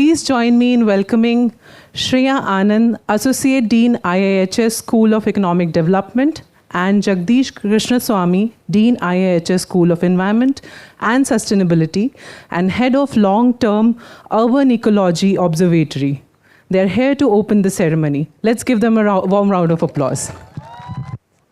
please join me in welcoming Shriya Anand, Associate Dean, IIHS School of Economic Development, and Jagdish Krishnaswamy, Dean, IIHS School of Environment and Sustainability, and Head of Long-term Urban Ecological Observatory. They're here to open the ceremony. Let's give them a warm round of applause.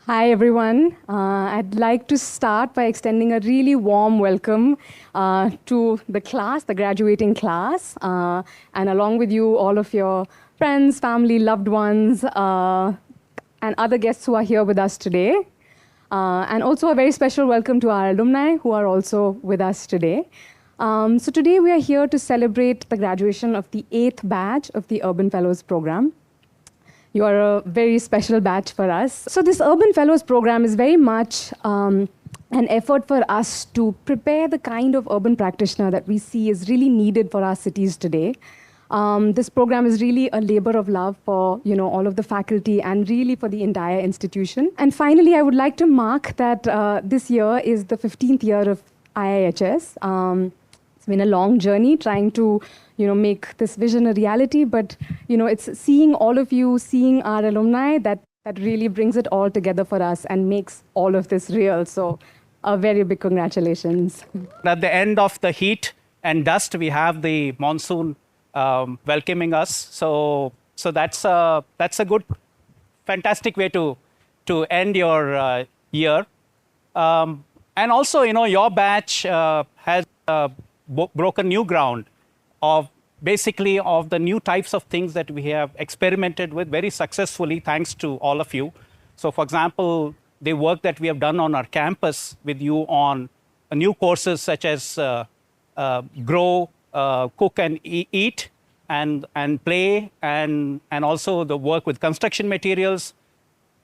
Hi, everyone. I'd like to start by extending a really warm welcome to the class, the graduating class, and along with you, all of your friends, family, loved ones, and other guests who are here with us today. And also a very special welcome to our alumni who are also with us today. So today we are here to celebrate the graduation of the 8th batch of the Urban Fellows Programme. You are a very special batch for us. So this Urban Fellows Programme is very much an effort for us to prepare the kind of urban practitioner that we see is really needed for our cities today. This program is really a labor of love for all of the faculty and really for the entire institution. And finally, I would like to mark that this year is the 15th year of IIHS. It's been a long journey trying to make this vision a reality, but it's seeing all of you, seeing our alumni that really brings it all together for us and makes all of this real. So a very big congratulations. At the end of the heat and dust, we have the monsoon welcoming us. So that's a good, fantastic way to end your year. And also, your batch has broken new ground of the new types of things that we have experimented with very successfully, thanks to all of you. So, for example, the work that we have done on our campus with you on new courses such as grow, cook and eat, and play, and also the work with construction materials,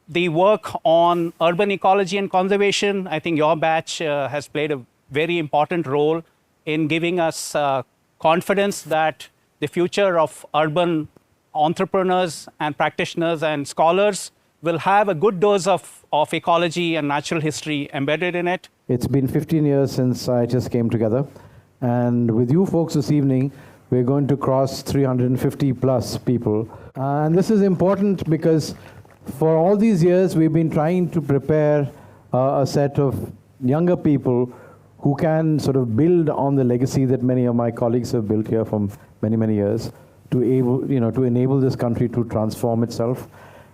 the work on urban ecology and conservation. I think your batch has played a very important role in giving us confidence that the future of urban entrepreneurs and practitioners and scholars will have a good dose of ecology and natural history embedded in it. It's been 15 years since IIHS came together. And with you folks this evening, we're going to cross 350 plus people. And this is important because for all these years, we've been trying to prepare a set of younger people who can sort of build on the legacy that many of my colleagues have built here from many, many years to enable this country to transform itself.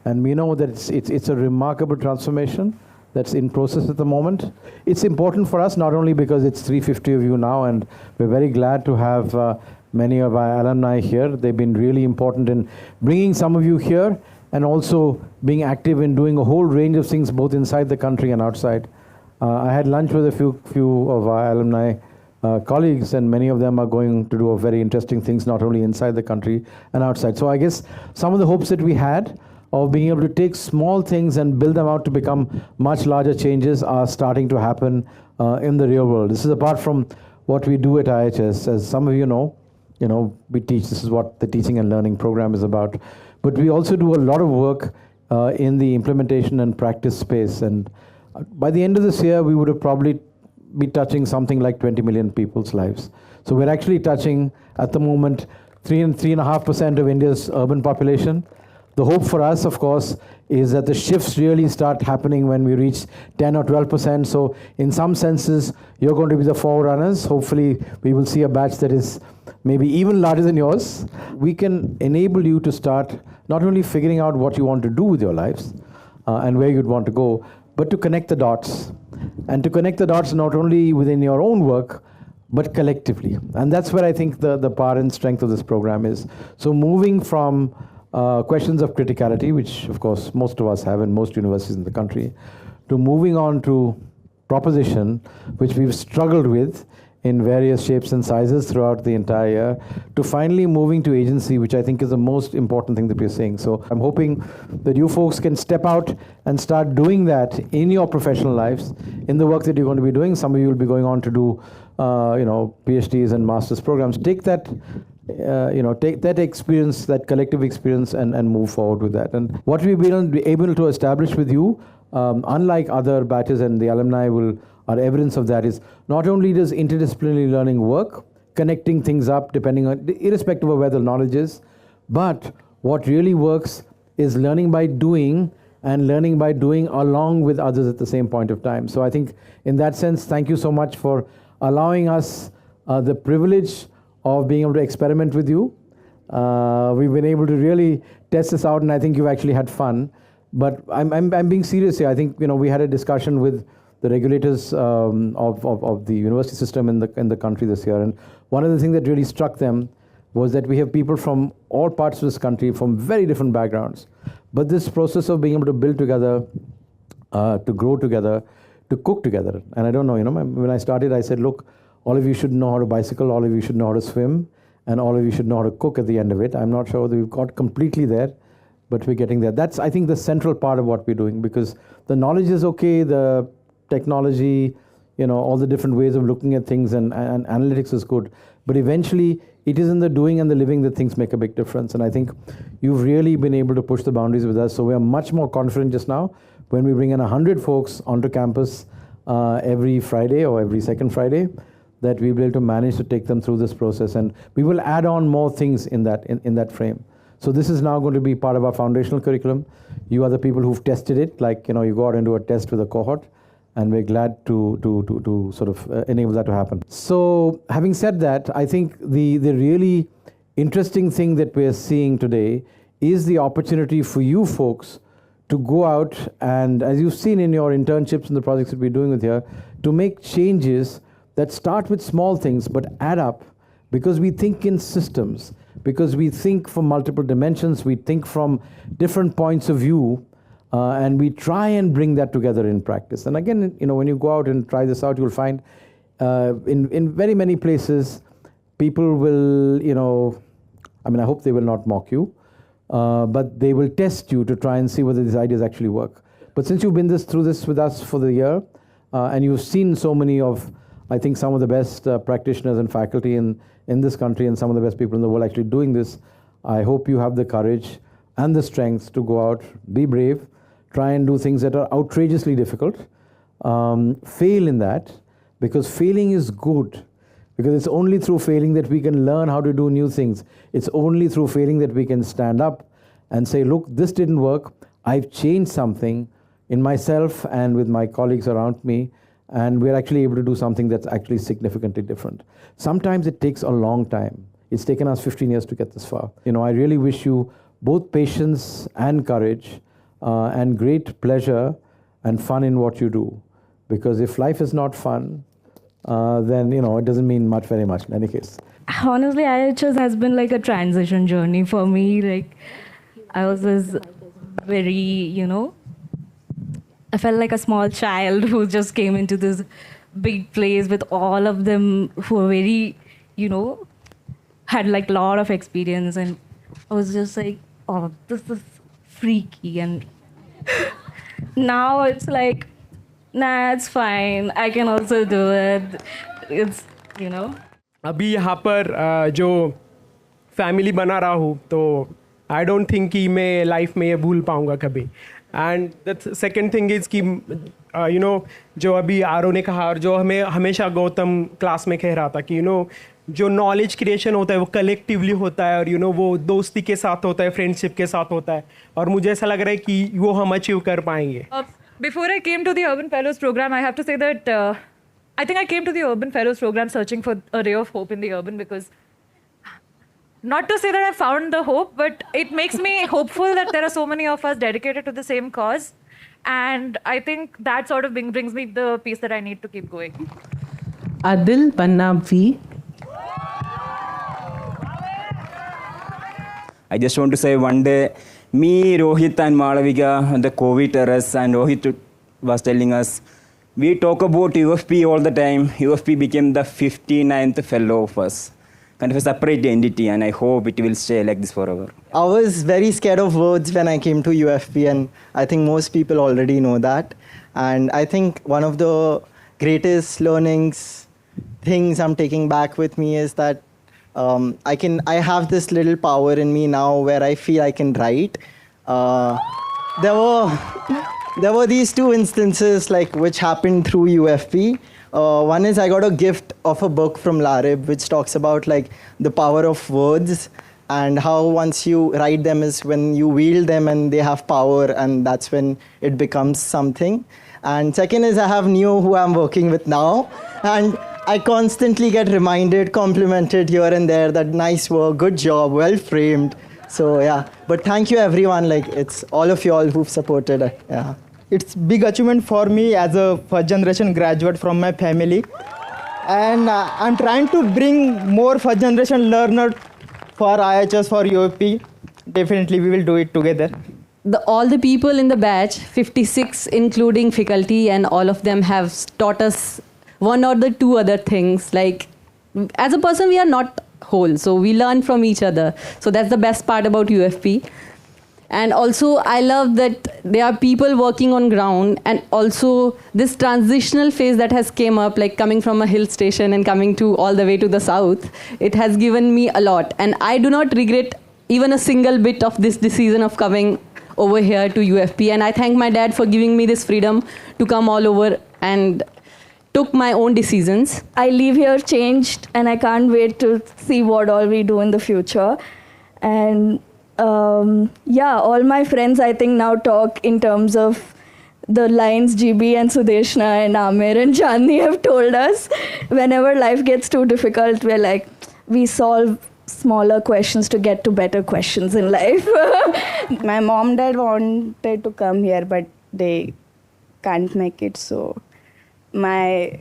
And we know that it's a remarkable transformation that's in process at the moment. It's important for us not only because it's 350 of you now, and we're very glad to have many of our alumni here. They've been really important in bringing some of you here and also being active in doing a whole range of things both inside the country and outside. I had lunch with a few of our alumni colleagues, and many of them are going to do very interesting things not only inside the country and outside. So I guess some of the hopes that we had of being able to take small things and build them out to become much larger changes are starting to happen in the real world. This is apart from what we do at IIHS. As some of you know, we teach. This is what the teaching and learning program is about. But we also do a lot of work in the implementation and practice space. And by the end of this year, we would have probably be touching something like 20 million people's lives. So we're actually touching, at the moment, 3.5% of India's urban population. The hope for us, of course, is that the shifts really start happening when we reach 10 or 12%. So in some senses, you're going to be the forerunners. Hopefully, we will see a batch that is maybe even larger than yours. We can enable you to start not only figuring out what you want to do with your lives and where you'd want to go, but to connect the dots. And to connect the dots not only within your own work, but collectively. And that's where I think the power and strength of this program is. So moving from questions of criticality, which of course most of us have in most universities in the country, to moving on to proposition, which we've struggled with in various shapes and sizes throughout the entire year, to finally moving to agency, which I think is the most important thing that we're saying. So I'm hoping that you folks can step out and start doing that in your professional lives, in the work that you're going to be doing. Some of you will be going on to do PhDs and master's programs. Take that take that experience, that collective experience, and move forward with that. And what we've been able to establish with you, unlike other batches, and the alumni are evidence of that, is not only does interdisciplinary learning work, connecting things up depending on, irrespective of where the knowledge is. But what really works is learning by doing, and learning by doing along with others at the same point of time. So I think in that sense, thank you so much for allowing us the privilege of being able to experiment with you. We've been able to really test this out, and I think you've actually had fun. But I'm being serious here. I think, you know, we had a discussion with the regulators of the university system in the country this year, and one of the things that really struck them was that we have people from all parts of this country, from very different backgrounds. But this process of being able to build together, to grow together, to cook together. And I don't know, you know, when I started, I said, look, all of you should know how to bicycle, all of you should know how to swim, and all of you should know how to cook at the end of it. I'm not sure that we've got completely there, but we're getting there. That's, I think, the central part of what we're doing, because the knowledge is okay, the technology, you know, all the different ways of looking at things, and analytics is good. But eventually, it is in the doing and the living that things make a big difference. And I think you've really been able to push the boundaries with us. So we are much more confident just now when we bring in 100 folks onto campus every Friday or every second Friday, that we'll be able to manage to take them through this process. And we will add on more things in that frame. So this is now going to be part of our foundational curriculum. You are the people who've tested it, like, you know, you go out and do a test with a cohort, and we're glad to sort of enable that to happen. So having said that, I think the really interesting thing that we're seeing today is the opportunity for you folks to go out and, as you've seen in your internships and the projects that we're doing with here, to make changes that start with small things but add up, because we think in systems, because we think from multiple dimensions, we think from different points of view, and we try and bring that together in practice. And again, you know, when you go out and try this out, you'll find in very many places, people will, you know, I mean, I hope they will not mock you, but they will test you to try and see whether these ideas actually work. But since you've been through this with us for the year, and you've seen so many of, I think, some of the best practitioners and faculty in this country, and some of the best people in the world actually doing this, I hope you have the courage and the strength to go out, be brave, try and do things that are outrageously difficult, fail in that, because failing is good, because it's only through failing that we can learn how to do new things. It's only through failing that we can stand up and say, look, this didn't work, I've changed something in myself and with my colleagues around me, and we're actually able to do something that's actually significantly different. Sometimes it takes a long time. It's taken us 15 years to get this far. You know, I really wish you both patience and courage, and great pleasure and fun in what you do. Because if life is not fun, then, you know, it doesn't mean much, very much in any case. Honestly, IIHS has been like a transition journey for me. Like, I was this very, you know, I felt like a small child who just came into this big place with all of them who were very, you know, had like a lot of experience, and I was just like, oh, this is freaky. And now it's like, nah, it's fine, I can also do it. It's, you know. अभी यहाँ पर जो family बना रहा हूँ, तो I don't think कि मैं लाइफ में ये भूल पाऊँगा कभी. And the second thing is कि यू नो, जो अभी आरो ने कहा और जो हमें हमेशा गौतम क्लास में कह रहा था कि यू नो, जो नॉलेज क्रिएशन होता है वो कलेक्टिवली होता है, और यू नो वो दोस्ती के साथ होता है, फ्रेंडशिप के साथ होता है, और मुझे ऐसा लग रहा है कि वो हम अचीव कर पाएंगे. Before I came to the Urban Fellows Programme, I have to say that I think I came to the Urban Fellows Programme searching for a ray of hope in the urban, because not to say that I found the hope, but it makes me hopeful that there are so many of us dedicated to the same cause. And I think that sort of brings me the piece that I need to keep going. Adil Panna V. I just want to say, one day, me, Rohit and Malavika, on the COVID terrace, and Rohit was telling us, we talk about UFP all the time. UFP became the 59th fellow of us. Kind of a separate entity, and I hope it will stay like this forever. I was very scared of words when I came to UFP, and I think most people already know that. And I think one of the greatest things I'm taking back with me is that I have this little power in me now where I feel I can write. There were these two instances which happened through UFP. One is I got a gift of a book from Larib, which talks about like the power of words and how once you write them is when you wield them and they have power, and that's when it becomes something. And second is I have Neo, who I'm working with now, and I constantly get reminded, complimented here and there that nice work, good job, well framed. So yeah, but thank you everyone, like it's all of you all who've supported. Yeah. It's big achievement for me as a first generation graduate from my family. And I'm trying to bring more first generation learners for IIHS, for UFP. Definitely we will do it together. All the people in the batch, 56 including faculty, and all of them have taught us one or the two other things. Like, as a person, we are not whole, so we learn from each other. So that's the best part about UFP. And also, I love that there are people working on ground, and also this transitional phase that has came up, like coming from a hill station and coming to all the way to the south, it has given me a lot. And I do not regret even a single bit of this decision of coming over here to UFP. And I thank my dad for giving me this freedom to come all over and took my own decisions. I leave here changed, and I can't wait to see what all we do in the future. And yeah, all my friends, I think, now talk in terms of the lines GB and Sudeshna and Amir and Chandni have told us. Whenever life gets too difficult, we're like, we solve smaller questions to get to better questions in life. My mom and dad wanted to come here, but they can't make it. So my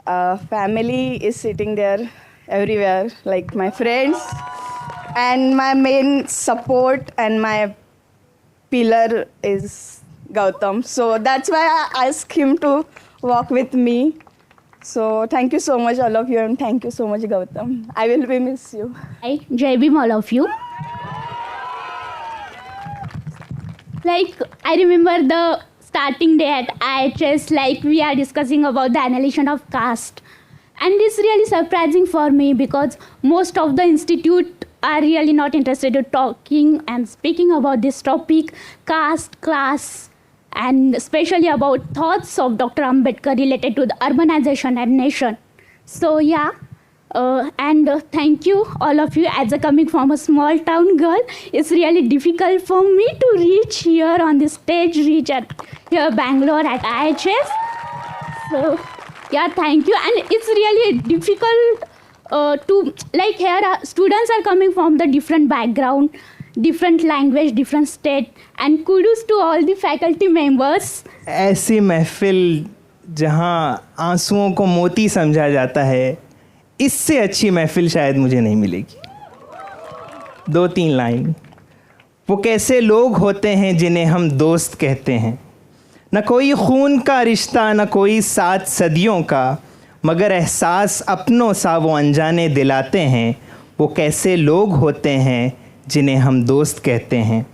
family is sitting there everywhere, like my friends. And my main support and my pillar is Gautam. So that's why I asked him to walk with me. So thank you so much, all of you, and thank you so much, Gautam. I will be miss you. Hi, Jai Bhim, all of you. Like, I remember the starting day at IIHS, like we are discussing about the annihilation of caste. And it's really surprising for me because most of the institute are really not interested in talking and speaking about this topic, caste, class, and especially about thoughts of Dr. Ambedkar related to the urbanization and nation. So yeah, thank you all of you. As a coming from a small town girl, it's really difficult for me to reach here on the stage, reach at here Bangalore at IIHS. So yeah, thank you. And it's really difficult to, like, here students are coming from the different background, different language, different state, and kudos to all the faculty members. ऐसी महफिल जहाँ आंसुओं को मोती समझा जाता है, इससे अच्छी महफिल शायद मुझे नहीं मिलेगी. 2-3 लाइन. वो कैसे लोग होते हैं जिन्हें हम दोस्त कहते हैं, न कोई खून का रिश्ता, न कोई 7 सदियों का, मगर एहसास अपनों सा वो अनजाने दिलाते हैं. वो कैसे लोग होते हैं जिन्हें हम दोस्त कहते हैं.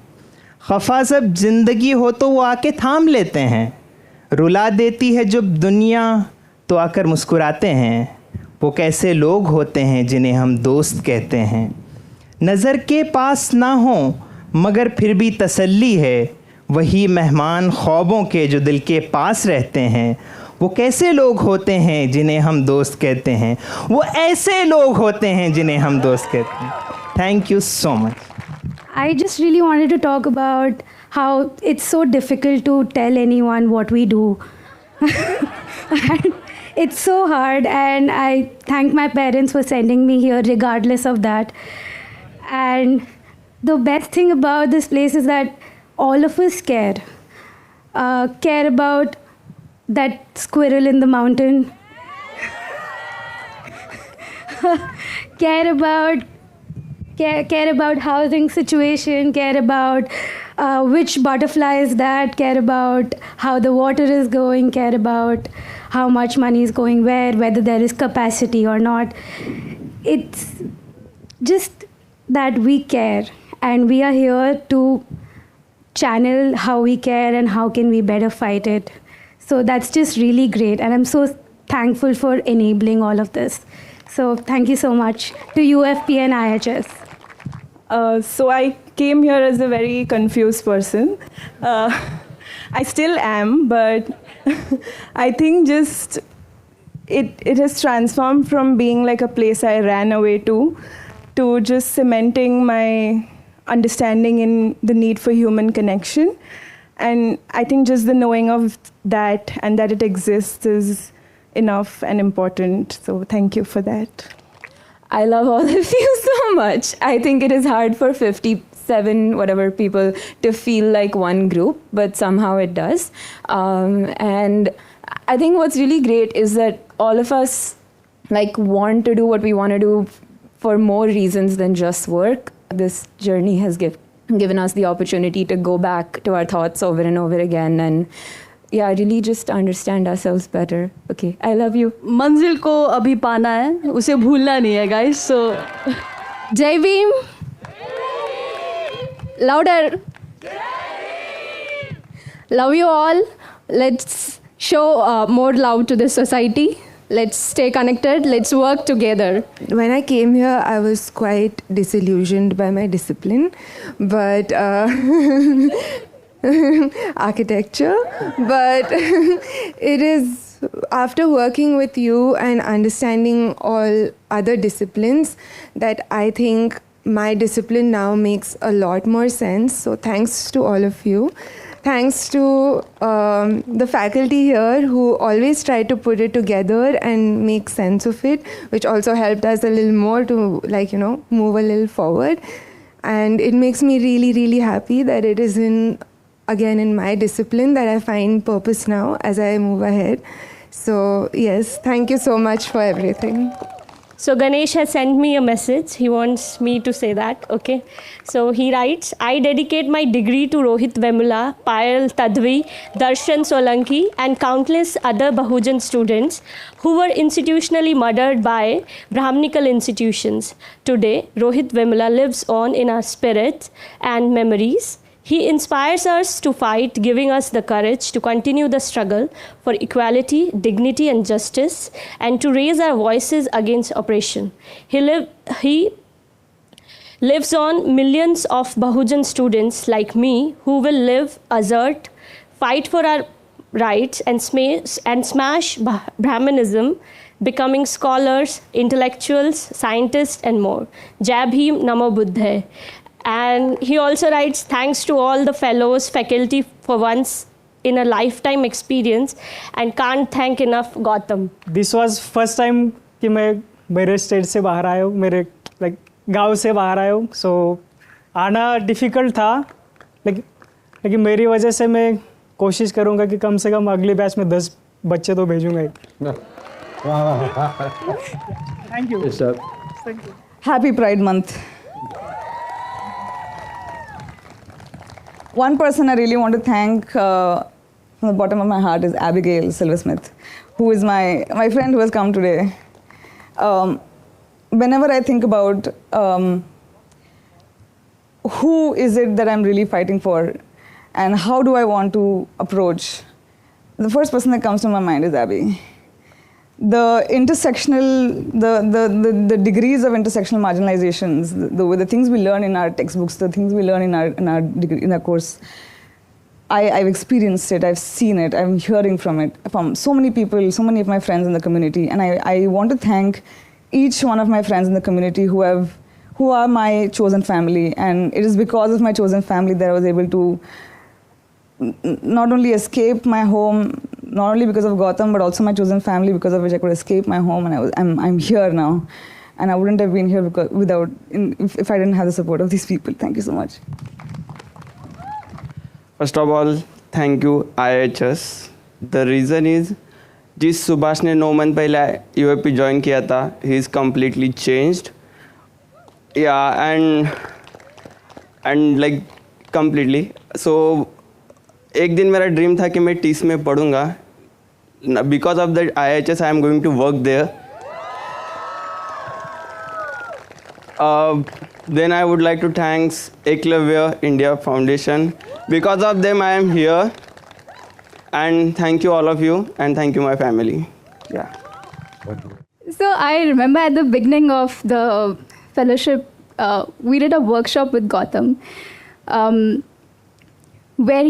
खफा जब ज़िंदगी हो तो वो आके थाम लेते हैं. रुला देती है जब दुनिया तो आकर मुस्कुराते हैं. वो कैसे लोग होते हैं जिन्हें हम दोस्त कहते हैं. नज़र के पास ना हो मगर फिर भी तसल्ली है. वही मेहमान ख्वाबों के जो दिल के पास रहते हैं. वो कैसे लोग होते हैं जिन्हें हम दोस्त कहते हैं. वो ऐसे लोग होते हैं जिन्हें हम दोस्त कहते हैं. Thank you so much. I just really wanted to talk about how it's so difficult to tell anyone what we do. It's so hard, and I thank my parents for sending me here regardless of that. And the best thing about this place is that all of us care. Care about that squirrel in the mountain. care about housing situation, care about which butterfly is that, care about how the water is going, care about how much money is going where, whether there is capacity or not. It's just that we care, and we are here to channel how we care and how can we better fight it. So that's just really great, and I'm so thankful for enabling all of this. So thank you so much to UFP and IIHS. So I came here as a very confused person. I still am, but I think just it has transformed from being like a place I ran away to just cementing my understanding in the need for human connection. And I think just the knowing of that and that it exists is enough and important. So thank you for that. I love all of you so much. I think it is hard for 57 whatever people to feel like one group, but somehow it does. And I think what's really great is that all of us like want to do what we want to do for more reasons than just work. This journey has given us the opportunity to go back to our thoughts over and over again and really just understand ourselves better. Okay, I love you. मंजिल को अभी पाना है, उसे भूलना नहीं है, guys. So, Jai Bhim. Louder. Love you all. Let's show more love to this society. Let's stay connected. Let's work together. When I came here, I was quite disillusioned by my discipline, but architecture. But it is after working with you and understanding all other disciplines that I think my discipline now makes a lot more sense. So thanks to all of you. Thanks to the faculty here who always try to put it together and make sense of it, which also helped us a little more to move a little forward. And it makes me really, really happy that it is again in my discipline that I find purpose now as I move ahead. So yes, thank you so much for everything. So Ganesh has sent me a message. He wants me to say that, okay? So he writes, I dedicate my degree to Rohit Vemula, Payal Tadvi, Darshan Solanki and countless other Bahujan students who were institutionally murdered by Brahminical institutions. Today, Rohit Vemula lives on in our spirits and memories. He inspires us to fight, giving us the courage to continue the struggle for equality, dignity, and justice, and to raise our voices against oppression. He lives on millions of Bahujan students like me who will live, assert, fight for our rights, and smash Brahmanism, becoming scholars, intellectuals, scientists, and more. Jai Bhim, Namo Buddhaye. And he also writes, thanks to all the fellows, faculty for once in a lifetime experience, and can't thank enough Gautam. This was first time कि मैं मेरे state से बाहर आया हूँ, मेरे गांव से बाहर आया हूँ. So आना डिफ़िकल्ट था, लेकिन मेरी वजह से मैं कोशिश करूँगा कि कम से कम अगले बैच में 10 बच्चे तो भेजूँगा ही. Thank you. Yes, sir. Thank you. Happy Pride Month. One person I really want to thank from the bottom of my heart is Abigail Silversmith, who is my friend who has come today. Whenever I think about who is it that I'm really fighting for and how do I want to approach, the first person that comes to my mind is Abby. The degrees of intersectional marginalizations, the things we learn in our textbooks, the things we learn in our course, I've experienced it, I've seen it, I'm hearing from it, from so many people, so many of my friends in the community, and I want to thank each one of my friends in the community who are my chosen family, and it is because of my chosen family that I was able to not only escape my home, not only because of Gautam, but also my chosen family, because of which I could escape my home, and I'm here now. And I wouldn't have been here if I didn't have the support of these people. Thank you so much. First of all, thank you IIHS. The reason is, जिस सुभाष ने 9 month पहले UAP join किया था, he is completely changed. Yeah, and like completely. So एक दिन मेरा dream था कि मैं टीस में पढ़ूंगा. Because of that IIHS, I am going to work there. Then I would like to thank LTUEO India Foundation. Because of them, I am here. And thank you all of you, and thank you my family. Yeah. So I remember at the beginning of the fellowship, we did a workshop with Gautam, where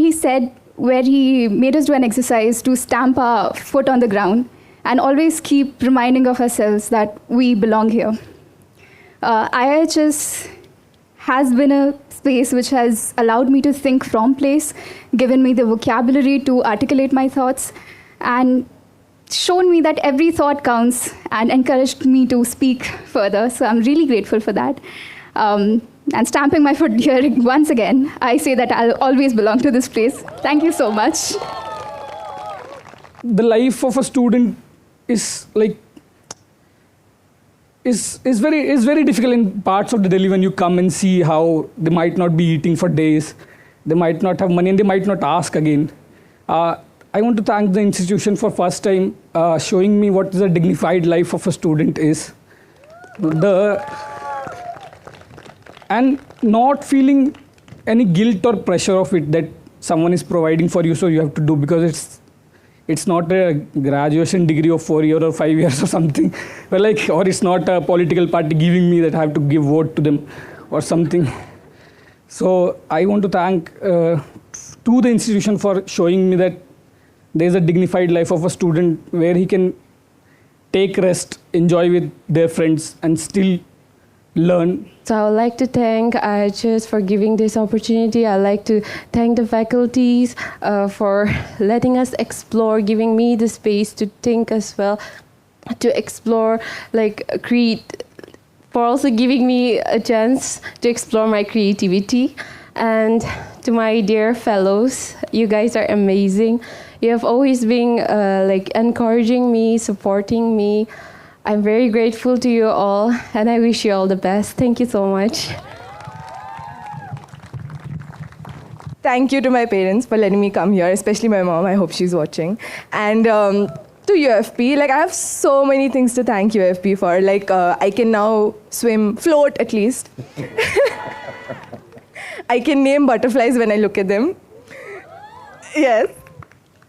he made us do an exercise to stamp our foot on the ground and always keep reminding of ourselves that we belong here. IIHS has been a space which has allowed me to think from place, given me the vocabulary to articulate my thoughts, and shown me that every thought counts and encouraged me to speak further. So I'm really grateful for that. And stamping my foot here once again, I say that I'll always belong to this place. Thank you so much. The life of a student is very difficult in parts of the Delhi when you come and see how they might not be eating for days, they might not have money, and they might not ask again. I want to thank the institution for first time showing me what is a dignified life of a student is. And not feeling any guilt or pressure of it that someone is providing for you, so you have to do, because it's not a graduation degree of 4 years or 5 years or something, or it's not a political party giving me that I have to give vote to them or something. So I want to thank to the institution for showing me that there's a dignified life of a student where he can take rest, enjoy with their friends, and still learn. So I would like to thank IIHS for giving this opportunity. I'd like to thank the faculties for letting us explore, giving me the space to think as well, to explore, for also giving me a chance to explore my creativity. And to my dear fellows, you guys are amazing. You have always been encouraging me, supporting me. I'm very grateful to you all, and I wish you all the best. Thank you so much. Thank you to my parents for letting me come here, especially my mom. I hope she's watching. And to UFP, I have so many things to thank UFP for. I can now float at least. I can name butterflies when I look at them. Yes.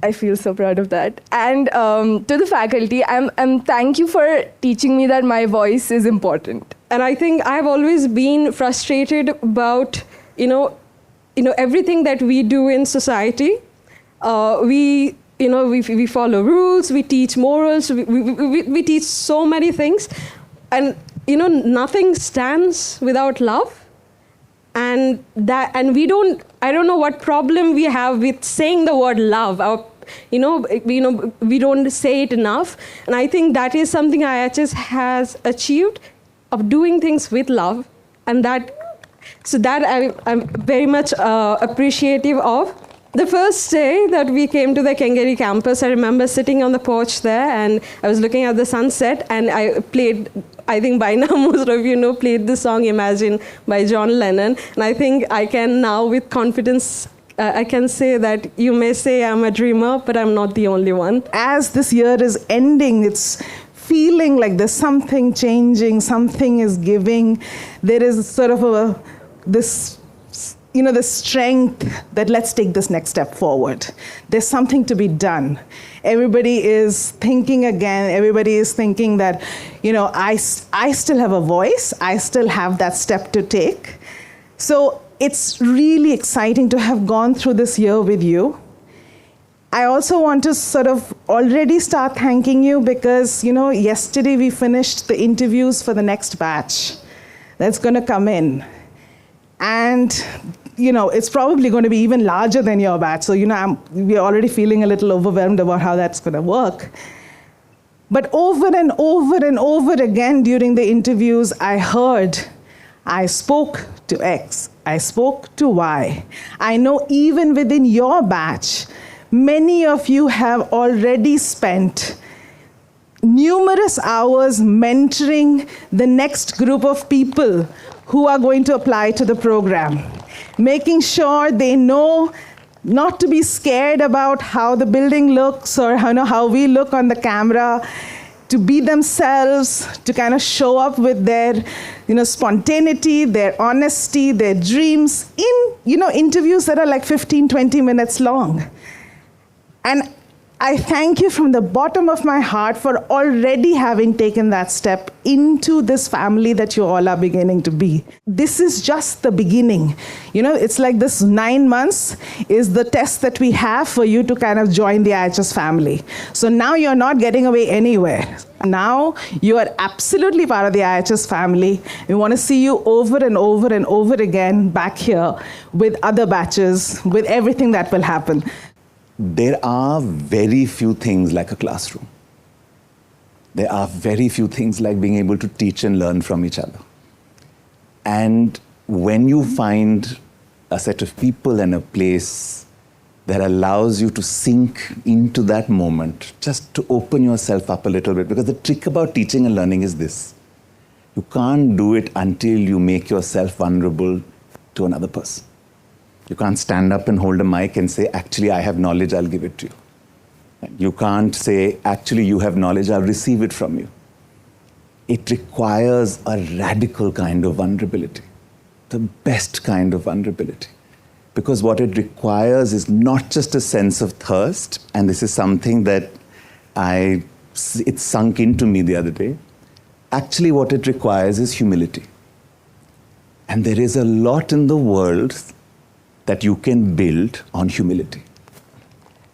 I feel so proud of that. And to the faculty, thank you for teaching me that my voice is important. And I think I've always been frustrated about, everything that we do in society. We follow rules, we teach morals, we teach so many things. And, nothing stands without love. And we don't, I don't know what problem we have with saying the word love. We don't say it enough. And I think that is something IIHS has achieved, of doing things with love. And that I'm very much appreciative of. The first day that we came to the Kengeri campus, I remember sitting on the porch there, and I was looking at the sunset, and I played, I think by now most of you know, played the song Imagine by John Lennon. And I think I can now with confidence, I can say that you may say I'm a dreamer, but I'm not the only one. As this year is ending, it's feeling like there's something changing, something is giving. There is sort of this strength that let's take this next step forward. There's something to be done. Everybody is thinking again. Everybody is thinking that, I still have a voice. I still have that step to take. So it's really exciting to have gone through this year with you. I also want to sort of already start thanking you because, yesterday we finished the interviews for the next batch that's going to come in. And it's probably going to be even larger than your batch. So, we're already feeling a little overwhelmed about how that's going to work. But over and over and over again during the interviews, I spoke to X, I spoke to Y. I know even within your batch, many of you have already spent numerous hours mentoring the next group of people who are going to apply to the program, making sure they know not to be scared about how the building looks or how we look on the camera, to be themselves, to kind of show up with their spontaneity, their honesty, their dreams in interviews that are like 15, 20 minutes long. And I thank you from the bottom of my heart for already having taken that step into this family that you all are beginning to be. This is just the beginning. You know, it's like this 9 months is the test that we have for you to kind of join the IIHS family. So now you're not getting away anywhere. Now you are absolutely part of the IIHS family. We want to see you over and over and over again back here with other batches, with everything that will happen. There are very few things like a classroom. There are very few things like being able to teach and learn from each other. And when you find a set of people and a place that allows you to sink into that moment, just to open yourself up a little bit, because the trick about teaching and learning is this. You can't do it until you make yourself vulnerable to another person. You can't stand up and hold a mic and say, actually, I have knowledge, I'll give it to you. You can't say, actually, you have knowledge, I'll receive it from you. It requires a radical kind of vulnerability, the best kind of vulnerability. Because what it requires is not just a sense of thirst, and this is something that it sunk into me the other day. Actually, what it requires is humility. And there is a lot in the world that you can build on humility.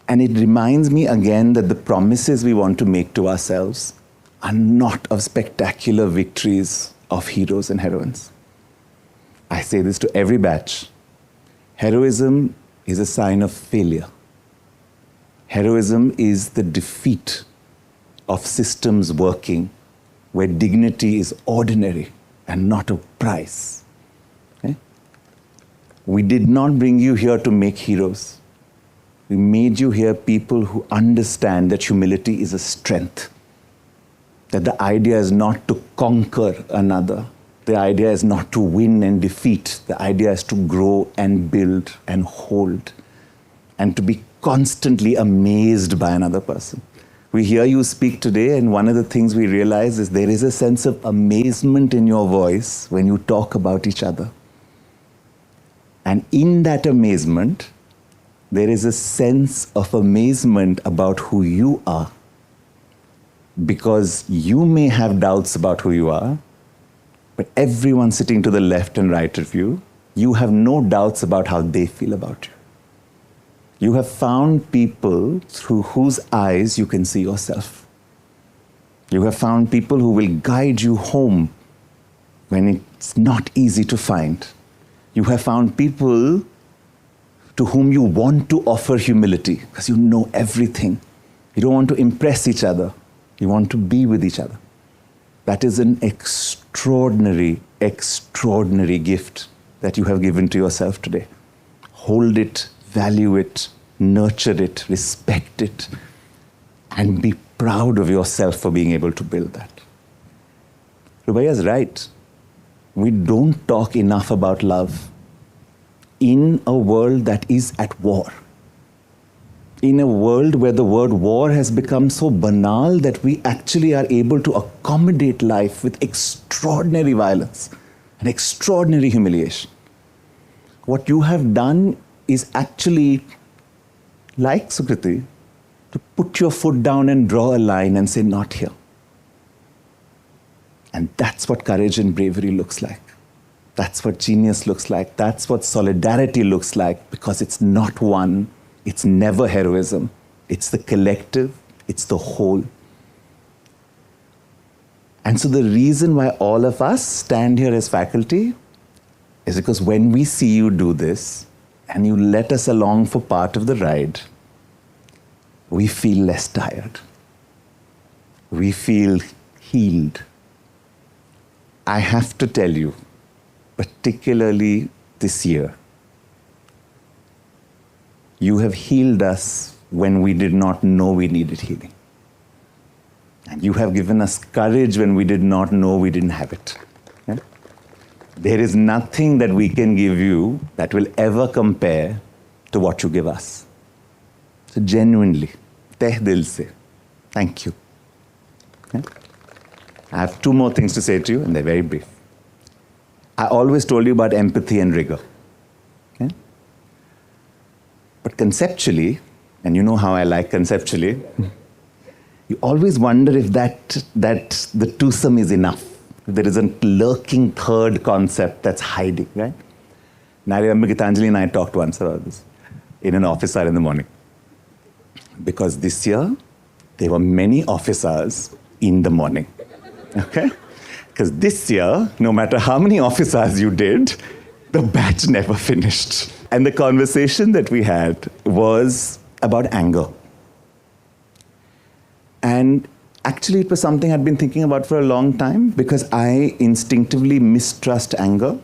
And it reminds me again that the promises we want to make to ourselves are not of spectacular victories of heroes and heroines. I say this to every batch. Heroism is a sign of failure. Heroism is the defeat of systems working where dignity is ordinary and not a prize. We did not bring you here to make heroes. We made you here people who understand that humility is a strength. That the idea is not to conquer another. The idea is not to win and defeat. The idea is to grow and build and hold. And to be constantly amazed by another person. We hear you speak today, and one of the things we realize is there is a sense of amazement in your voice when you talk about each other. And in that amazement, there is a sense of amazement about who you are. Because you may have doubts about who you are, but everyone sitting to the left and right of you, you have no doubts about how they feel about you. You have found people through whose eyes you can see yourself. You have found people who will guide you home when it's not easy to find. You have found people to whom you want to offer humility because you know everything. You don't want to impress each other. You want to be with each other. That is an extraordinary, extraordinary gift that you have given to yourself today. Hold it, value it, nurture it, respect it, and be proud of yourself for being able to build that. Rubaiya is right. We don't talk enough about love in a world that is at war. In a world where the word war has become so banal that we actually are able to accommodate life with extraordinary violence and extraordinary humiliation. What you have done is actually, like Sukriti, to put your foot down and draw a line and say, not here. And that's what courage and bravery looks like. That's what genius looks like. That's what solidarity looks like, because it's not one. It's never heroism. It's the collective. It's the whole. And so the reason why all of us stand here as faculty is because when we see you do this and you let us along for part of the ride, we feel less tired. We feel healed. I have to tell you, particularly this year, you have healed us when we did not know we needed healing. And you have given us courage when we did not know we didn't have it. Yeah? There is nothing that we can give you that will ever compare to what you give us. So genuinely, teh dil se, thank you. Yeah? I have two more things to say to you, and they're very brief. I always told you about empathy and rigor. Okay? But conceptually, and you know how I like conceptually, you always wonder if that the twosome is enough. There is a lurking third concept that's hiding, right? And I remember Gitanjali and I talked once about this in an office hour in the morning. Because this year, there were many office hours in the morning, okay? Because this year, no matter how many office hours you did, the batch never finished. And the conversation that we had was about anger. And actually, it was something I'd been thinking about for a long time because I instinctively mistrust anger.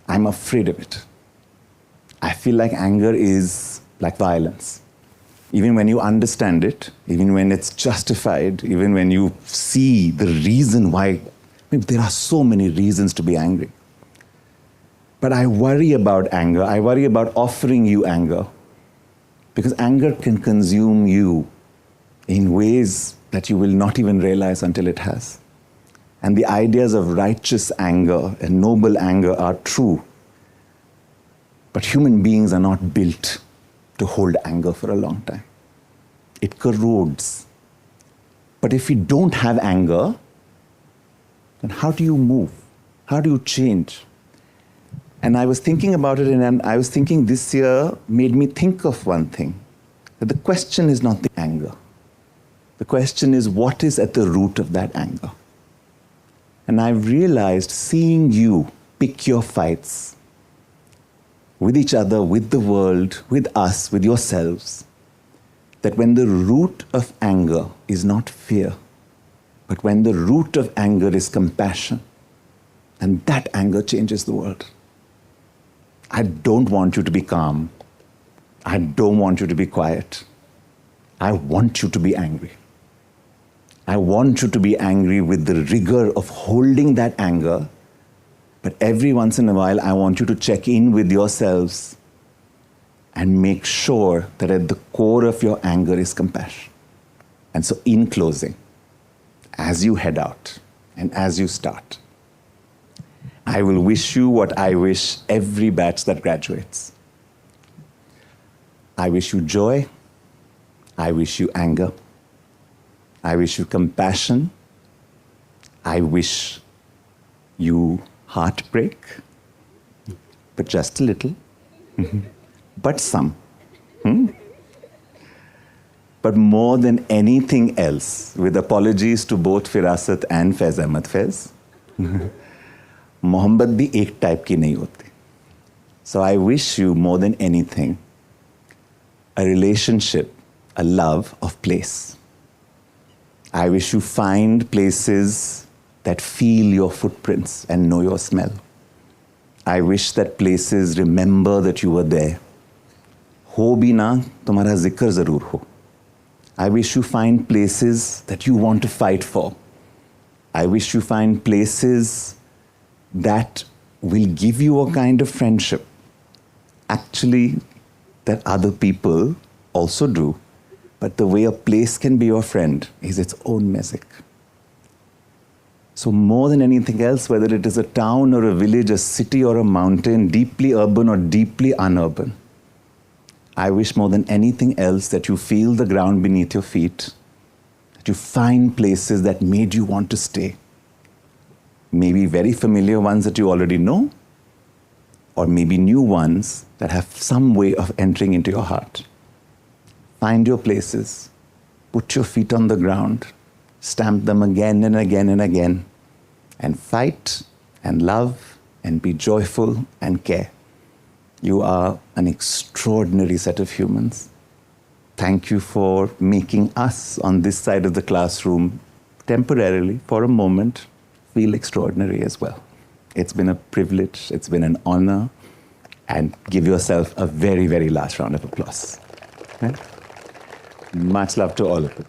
I'm afraid of it. I feel like anger is like violence. Even when you understand it, even when it's justified, even when you see the reason why, there are so many reasons to be angry. But I worry about anger. I worry about offering you anger because anger can consume you in ways that you will not even realize until it has. And the ideas of righteous anger and noble anger are true. But human beings are not built to hold anger for a long time. It corrodes. But if you don't have anger, then how do you move? How do you change? And I was thinking about it, and I was thinking this year made me think of one thing, that the question is not the anger. The question is, what is at the root of that anger? And I realized seeing you pick your fights with each other, with the world, with us, with yourselves, that when the root of anger is not fear, but when the root of anger is compassion, and that anger changes the world. I don't want you to be calm. I don't want you to be quiet. I want you to be angry. I want you to be angry with the rigor of holding that anger, but every once in a while, I want you to check in with yourselves and make sure that at the core of your anger is compassion. And so in closing, as you head out and as you start, I will wish you what I wish every batch that graduates. I wish you joy. I wish you anger. I wish you compassion. I wish you heartbreak, but just a little, but some. But more than anything else, with apologies to both Firasat and Faiz Ahmad Faiz, मोहब्बत भी एक type की नहीं होती. So I wish you more than anything a relationship, a love of place. I wish you find places that feel your footprints and know your smell. I wish that places remember that you were there. हो भी ना तुम्हारा जिक्र ज़रूर हो. I wish you find places that you want to fight for. I wish you find places that will give you a kind of friendship, actually, that other people also do. But the way a place can be your friend is its own magic. So more than anything else, whether it is a town or a village, a city or a mountain, deeply urban or deeply unurban, I wish more than anything else that you feel the ground beneath your feet, that you find places that made you want to stay. Maybe very familiar ones that you already know, or maybe new ones that have some way of entering into your heart. Find your places, put your feet on the ground, stamp them again and again and again, and fight and love and be joyful and care. You are an extraordinary set of humans. Thank you for making us on this side of the classroom temporarily, for a moment, feel extraordinary as well. It's been a privilege, it's been an honor, and give yourself a very, very last round of applause. Okay? Much love to all of you.